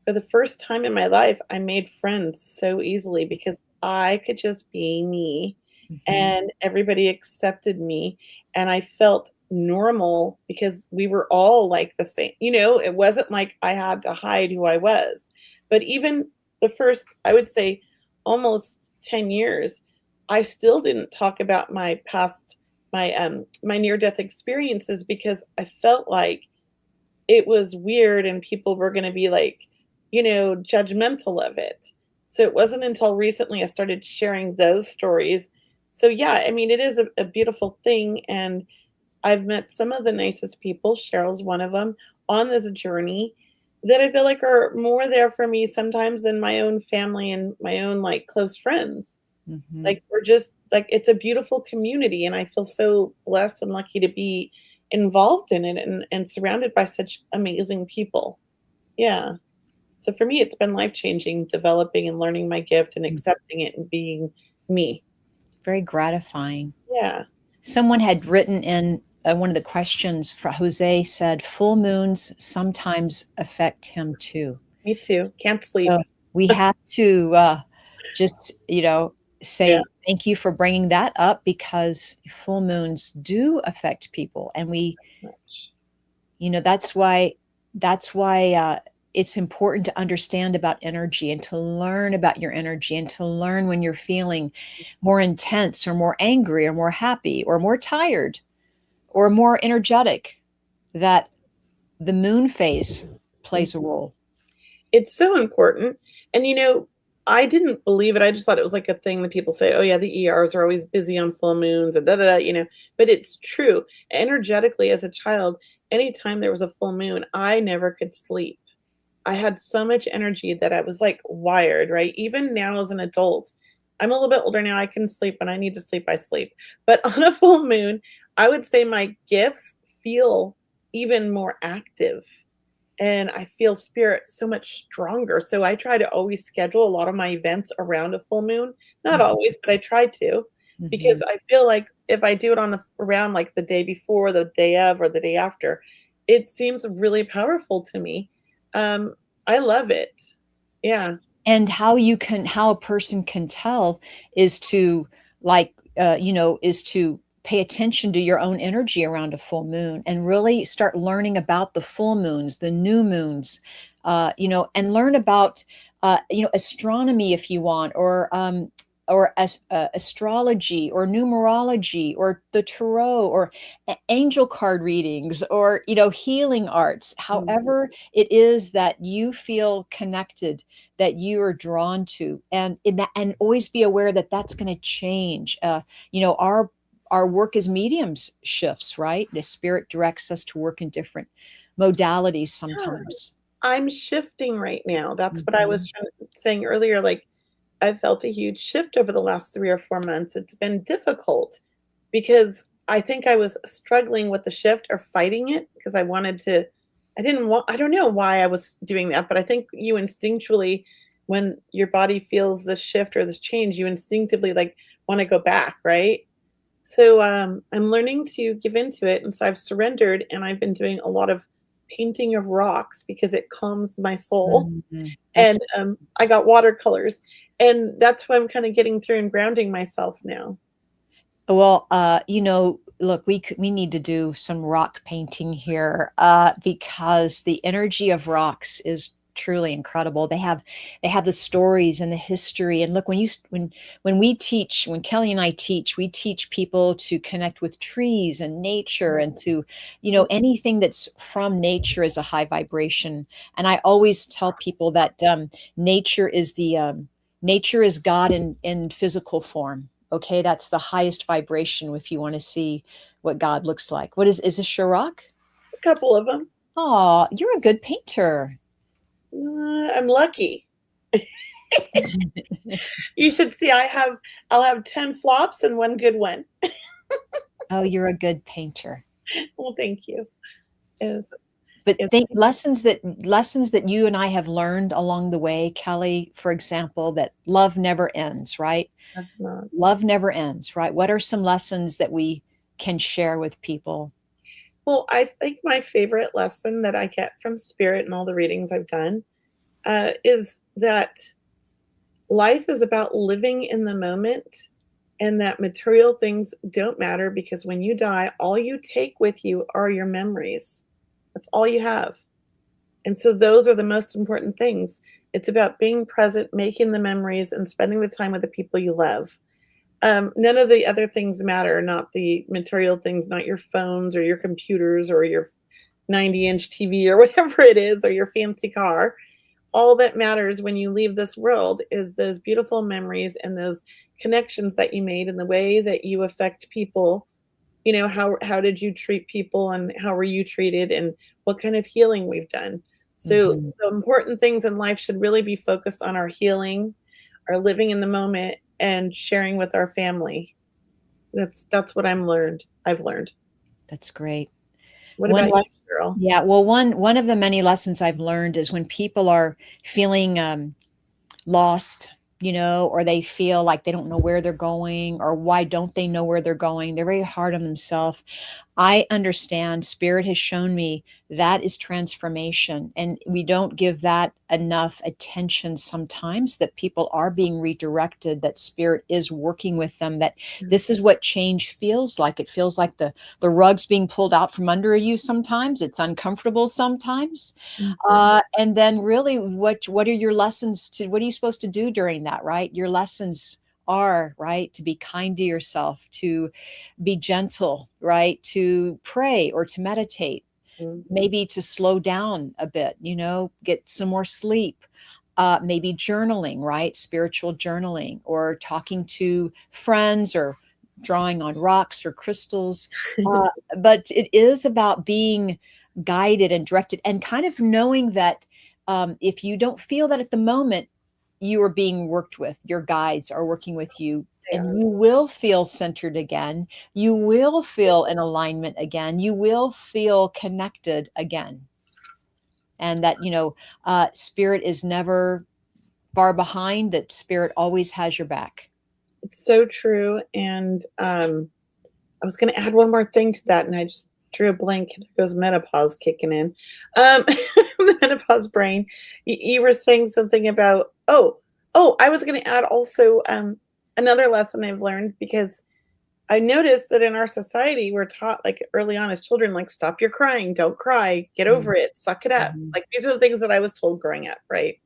for the first time in my life, I made friends so easily because I could just be me Mhm. and everybody accepted me. And I felt normal because we were all like the same. It wasn't like I had to hide who I was. But even the first, I would say, almost 10 years, I still didn't talk about my past, my near death experiences because I felt like it was weird and people were going to be like, judgmental of it. So it wasn't until recently I started sharing those stories. So yeah, I mean, it is a beautiful thing. And I've met some of the nicest people, Cheryl's one of them, on this journey that I feel like are more there for me sometimes than my own family and my own like close friends. Mhm. Like, we're just like, it's a beautiful community, and I feel so blessed and lucky to be involved in it and surrounded by such amazing people. Yeah. So for me, it's been life-changing developing and learning my gift and Mm. accepting it and being me. Very gratifying. Yeah, Someone had written in one of the questions for Jose said, full moons sometimes affect him too. me too. Can't sleep. So we have to just, Yeah. say thank you for bringing that up because full moons do affect people. And we, Much. that's why it's important to understand about energy and to learn about your energy and to learn when you're feeling more intense or more angry or more happy or more tired or more energetic, that the moon phase plays a role. It's so important. And I didn't believe it. I just thought it was like a thing that people say, oh yeah, the ERs are always busy on full moons and da da da. But it's true. Energetically, as a child, anytime there was a full moon, I never could sleep. I had so much energy that I was like wired, right? Even now as an adult, I'm a little bit older now. I can sleep when I need to sleep, I sleep. But on a full moon, I would say my gifts feel even more active and I feel spirit so much stronger. So I try to always schedule a lot of my events around a full moon. Not always, but I try to, because Mhm. I feel like if I do it around like the day before, the day of, or the day after, it seems really powerful to me. I love it. Yeah. And how a person can tell is to, like, is to pay attention to your own energy around a full moon and really start learning about the full moons, the new moons, and learn about, astronomy if you want, or astrology or numerology or the tarot or angel card readings or, healing arts, Mm. however it is that you feel connected, that you are drawn to, and in that, and always be aware that that's going to change. Our work as mediums shifts, right? The spirit directs us to work in different modalities Yeah. sometimes. I'm shifting right now. That's what I was Mhm. saying earlier. Like, I've felt a huge shift over the last 3 or 4 months. It's been difficult because I think I was struggling with the shift or fighting it because I don't know why I was doing that, but I think you instinctually, when your body feels this shift or this change, you instinctively like want to go back, right? So I'm learning to give into it. And so I've surrendered and I've been doing a lot of painting of rocks because it calms my soul. Mhm. That's And I got watercolors. And that's why I'm kind of getting through and grounding myself now. Well, look, we need to do some rock painting here, because the energy of rocks is truly incredible. They have the stories and the history. And look, when we teach, when Kelly and I teach, we teach people to connect with trees and nature and to, anything that's from nature is a high vibration. And I always tell people that nature is God in physical form. Okay, that's the highest vibration if you want to see what God looks like. What is this your rock? A couple of them. Oh, you're a good painter. I'm lucky. You should see I'll have 10 flops and one good one. Oh, you're a good painter. Well, thank you. Is But is think lessons that you and I have learned along the way, Kelly, for example, that love never ends, right? that's not. Love never ends, right? What are some lessons that we can share with people? Well, I think my favorite lesson that I get from spirit and all the readings I've done is that life is about living in the moment and that material things don't matter because when you die, all you take with you are your memories. That's all you have. And so those are the most important things. It's about being present, making the memories, and spending the time with the people you love. None of the other things matter, not the material things, not your phones or your computers or your 90-inch TV or whatever it is, or your fancy car. All that matters when you leave this world is those beautiful memories and those connections that you made and the way that you affect people. How did you treat people and how were you treated and what kind of healing we've done. So Mhm. the important things in life should really be focused on our healing, our living in the moment, and sharing with our family. That's what I've learned. That's great. What One about you, less, girl? yeah. Well, one of the many lessons I've learned is when people are feeling lost, or they feel like they don't know where they're going, or why don't they know where they're going? They're very hard on themselves. I understand. Spirit has shown me that is transformation. And we don't give that enough attention sometimes, that people are being redirected, that spirit is working with them, that this is what change feels like. It feels like the rug's being pulled out from under you sometimes. It's uncomfortable sometimes. Mhm. And then really what are your lessons to, what are you supposed to do during that, right? Your lessons are, right, to be kind to yourself, to be gentle, right? To pray or to meditate, Mhm. maybe to slow down a bit, get some more sleep, maybe journaling, right? Spiritual journaling, or talking to friends, or drawing on rocks or crystals. But it is about being guided and directed, and kind of knowing that if you don't feel that at the moment, you are being worked with, your guides are working with you, They and are. you will feel centered again. You will feel in alignment again. You will feel connected again. And that, spirit is never far behind, that spirit always has your back. It's so true. And I was going to add one more thing to that, and I just drew a blank. There goes menopause kicking in. The menopause brain. You were saying something about, I was going to add also another lesson I've learned, because I noticed that in our society, we're taught like early on as children, like, stop your crying, don't cry, get over it, suck it up. Mhm. Like, these are the things that I was told growing up, right?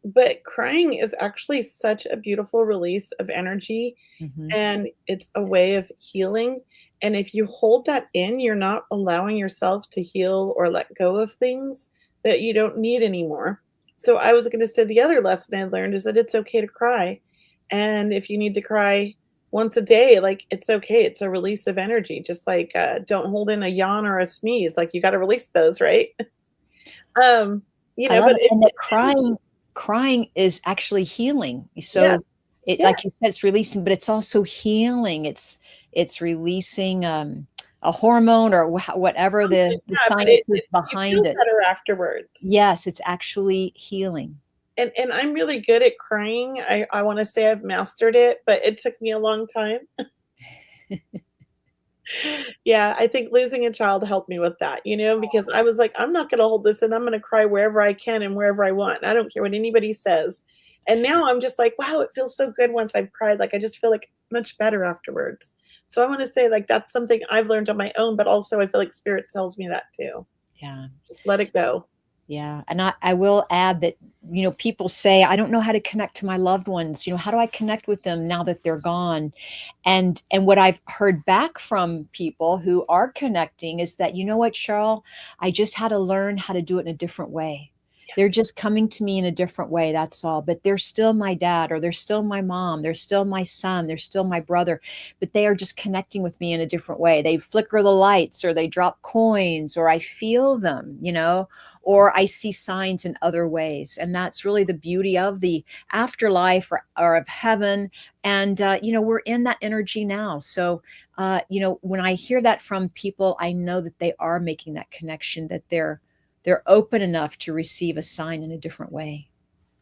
But crying is actually such a beautiful release of energy, Mhm. and it's a way of healing. And if you hold that in, you're not allowing yourself to heal or let go of things that you don't need anymore. So I was going to say the other lesson I learned is that it's okay to cry. And if you need to cry once a day, like, it's okay. It's a release of energy. Just like, don't hold in a yawn or a sneeze. Like, you got to release those, right? um, I love but it. And that it's energy. crying is actually healing. Yes. So it, Yes. like you said, it's releasing, but it's also healing. It's releasing a hormone, or whatever the Yeah, but science is you behind feel it. better afterwards. Yes, it's actually healing. And I'm really good at crying. I wanna say I've mastered it, but it took me a long time. Yeah, I think losing a child helped me with that, because I was like, "I'm not gonna hold this in, I'm gonna cry wherever I can and wherever I want. I don't care what anybody says." And now I'm just like, "Wow, it feels so good once I've cried." Like, I just feel, like, much better afterwards. So I wanna say, like, that's something I've learned on my own, but also I feel like spirit tells me that too. Yeah. Just let it go. Yeah. And I will add that, people say, I don't know how to connect to my loved ones. How do I connect with them now that they're gone? And what I've heard back from people who are connecting is that, you know what, Cheryl, I just had to learn how to do it in a different way. They're Yes. just coming to me in a different way. That's all. But they're still my dad, or they're still my mom. They're still my son. They're still my brother. But they are just connecting with me in a different way. They flicker the lights, or they drop coins, or I feel them, or I see signs in other ways. And that's really the beauty of the afterlife, or of heaven. And, we're in that energy now. So, when I hear that from people, I know that they are making that connection, that they're open enough to receive a sign in a different way.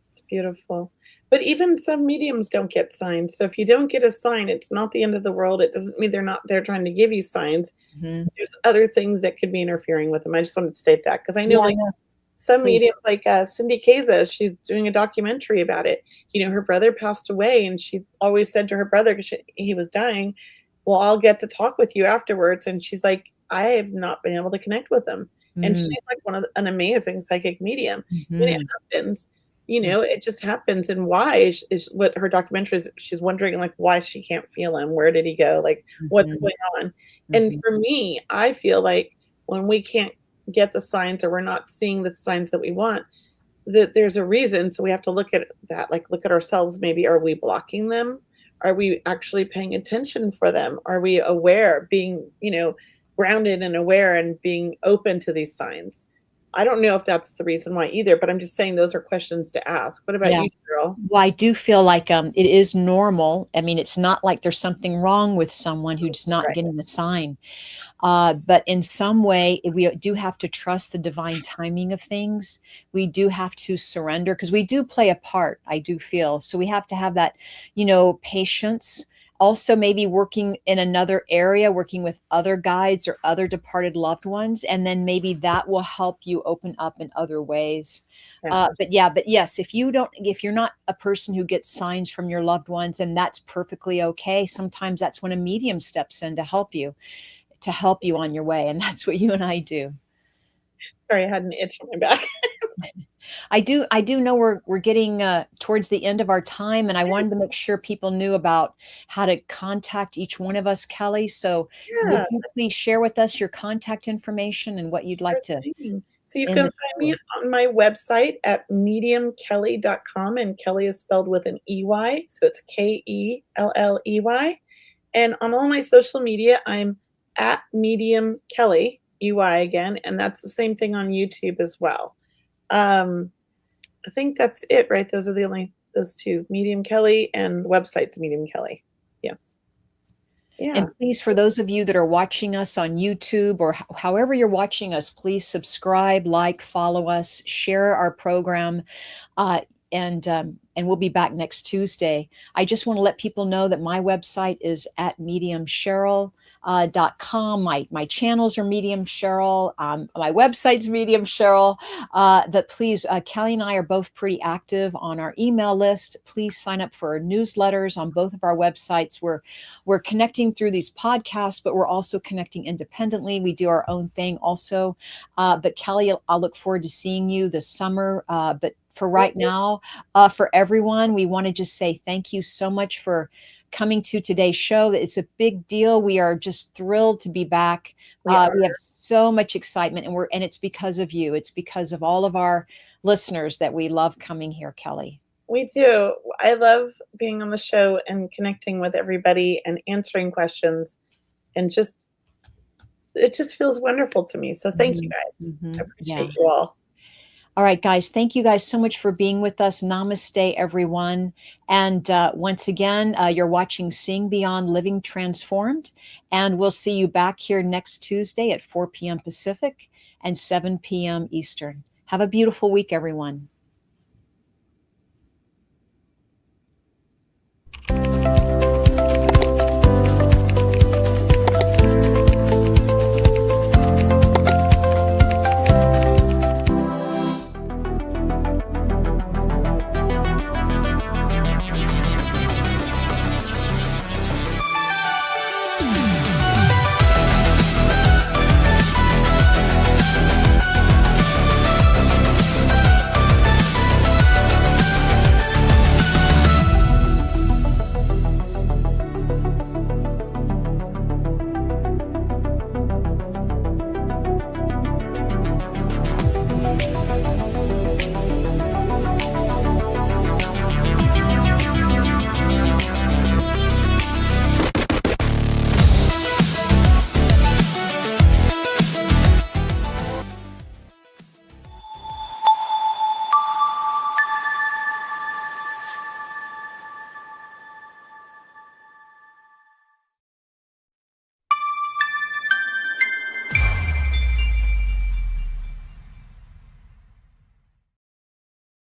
It's beautiful. But even some mediums don't get signs. So if you don't get a sign, it's not the end of the world. It doesn't mean they're not there trying to give you signs. Mhm. There's other things that could be interfering with them. I just wanted to state that because I know, Yeah, like, no, some please. mediums, like Cindy Kaza, she's doing a documentary about it. Her brother passed away, and she always said to her brother, because he was dying, "Well, I'll get to talk with you afterwards." And she's like, "I have not been able to connect with him." And Mm, she's like an amazing psychic medium. And it mhm, happens. mm, It just happens. And why is what her documentary is. She's wondering, like, why she can't feel him. Where did he go? Like, what's mhm, going on? And mhm. for me, I feel like when we can't get the signs, or we're not seeing the signs that we want, that there's a reason. So we have to look at that, like, look at ourselves. Maybe, are we blocking them? Are we actually paying attention for them? Are we aware, being, grounded and aware, and being open to these signs? I don't know if that's the reason why either, but I'm just saying those are questions to ask. What about Yeah. you, Cheryl? Well, I do feel like it is normal. I mean, it's not like there's something wrong with someone who's not Right. getting the sign. But in some way, we do have to trust the divine timing of things. We do have to surrender, because we do play a part, I do feel. So we have to have that, patience, Also maybe working in another area, working with other guides or other departed loved ones, and then maybe that will help you open up in other ways. Yeah. But yes, if you're not a person who gets signs from your loved ones, and that's perfectly okay. Sometimes that's when a medium steps in to help you on your way, and that's what you and I do. Sorry, I had an itch on my back. I do know we're getting towards the end of our time, and I wanted to make sure people knew about how to contact each one of us, Kelly. So would Yeah, you please share with us your contact information and what you'd like to sure thing. So you end can this find me with? on my website at mediumkelly.com, and Kelly is spelled with an EY, so it's Kelley. And on all my social media, I'm at Medium Kelly, EY again, and that's the same thing on YouTube as well. I think that's it, right? Those two, Medium Kelly, and the website's Medium Kelly. Yes. Yeah. And please, for those of you that are watching us on YouTube or however you're watching us, please subscribe, like, follow us, share our program, uh, and we'll be back next Tuesday. I just want to let people know that my website is at mediumcheryl.com. My channels are Medium Cheryl. My website's Medium Cheryl. But please, Kelly and I are both pretty active on our email list. Please sign up for our newsletters on both of our websites. We're connecting through these podcasts, but we're also connecting independently. We do our own thing also. But Kelly, I'll look forward to seeing you this summer. But for right now, for everyone, we want to just say thank you so much for coming to today's show. It's a big deal. We are just thrilled to be back. We have so much excitement, and it's because of you. It's because of all of our listeners that we love coming here, Kelly. We do. I love being on the show and connecting with everybody and answering questions, and it just feels wonderful to me. So thank you guys. I appreciate you all. All right, guys. Thank you guys so much for being with us. Namaste, everyone. And once again, you're watching Seeing Beyond Living Transformed. And we'll see you back here next Tuesday at 4 p.m. Pacific and 7 p.m. Eastern. Have a beautiful week, everyone.